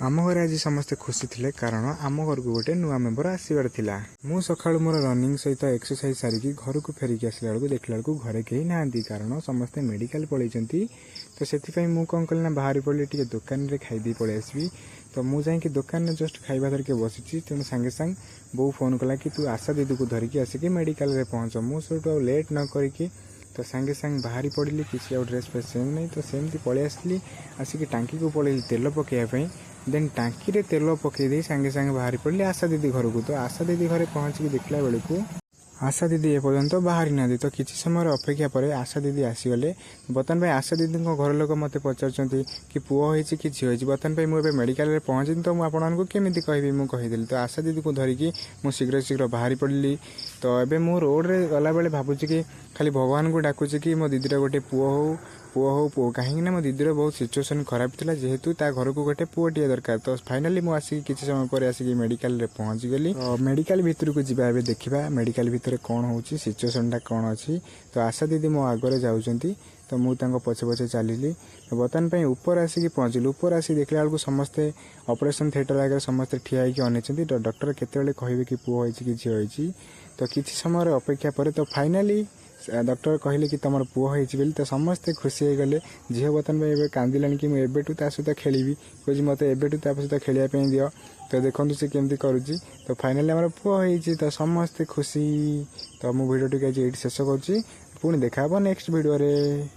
आम घर आज समस्ते खुशी थे कारण आम घर को गोटे नुआ मेम्बर आसबार थिला। मु सकाळु मोर रनिंग सहित एक्सरसाइज सारिकी घर को फेरिक आसला बेलू देखला बेलू घरे कहीं ना कारण समस्ते मेडिकल पलैंती। तो से मुझे कौन कल ना बाहरी पड़े टे दुकान में खाईदे पलि आसबि। तो मुझे दुकान में जस्ट खाଇବା धरिके बसी तेणु सांगे सांग बो फोन कला कि तू आशा दीदी को धरिकी आसिक मेडिकल में पहुँच। मुझे लेट न करके तो सांगे सांग बाहरी पड़ी किसी आउ ड्रेस फ्रेस सेम नहीं। तो सेमती पलि आसली आसिक टांकी को पलि तेल पकड़ापी देन टांकी रे तेल पकईदे सांगे सांगे बाहरी पड़े आशा दीदी घर को। तो आशा दीदी घर पहुँचिक देखला बेलू आशा दीदी एपर्यंत बाहरी ना। तो किसी समय अपेक्षा पर आशा दीदी आसीगले। बर्तमान भाई आशा दीदी घर लोक मत पचार कि पुओ होती कि झील होती। बर्तमान भाई मुझे मेडिकल में पहुँची तो मुझे केमी कहबी मुझे तो आशा दीदी को धरिकी शीघ्र शीघ्र बाहरी पड़ी। तो एबे मु रोड रे गला बेले भावुची कि खाली भगवान को डाकुची कि मो दीदीर गोटे पुओ हो कहीं मो दीदीर बहुत सिचुएसन खराब था जेहेतु ता घर को गोटे पुओटे दरकार। तो फाइनाली मुझे किसी समय पर आसिक मेडिकल रे पहुँची गली। तो मेडिकल भितर को जीवा एबे देखिबा मेडिकल भितर कौन होची सिचुएसन टा कौन अच्छी। तो आशा दीदी मो आगे जाऊँगी तो मुझे पछे पछे चलिली। तो बर्तमान पे ऊपर आसिक पहुँचली। ऊपर आसिक देखला बेलू समस्ते ऑपरेशन थिएटर आगे समस्ते ठिया होकर अनेचंती। तो डॉक्टर केते कहे कि पुओ होती कि झील होती। तो किसी समय अपेक्षा पर तो फाइनाली डॉक्टर कहले कि तुम पुओ होती। तो समस्ते खुशी हो गले। झील बर्तमान में कांदिलानी कि मुझे सहित खेली कहे मत एबेटू सहित खेलवाई दियो। तो देखो सी केमती करुच्ची। तो फाइनाली आम पुओ होती तो समस्ते खुशी। तो मु वीडियो टी आज ये शेष करुच्ची पुणी देखा नेक्स्ट वीडियो रे।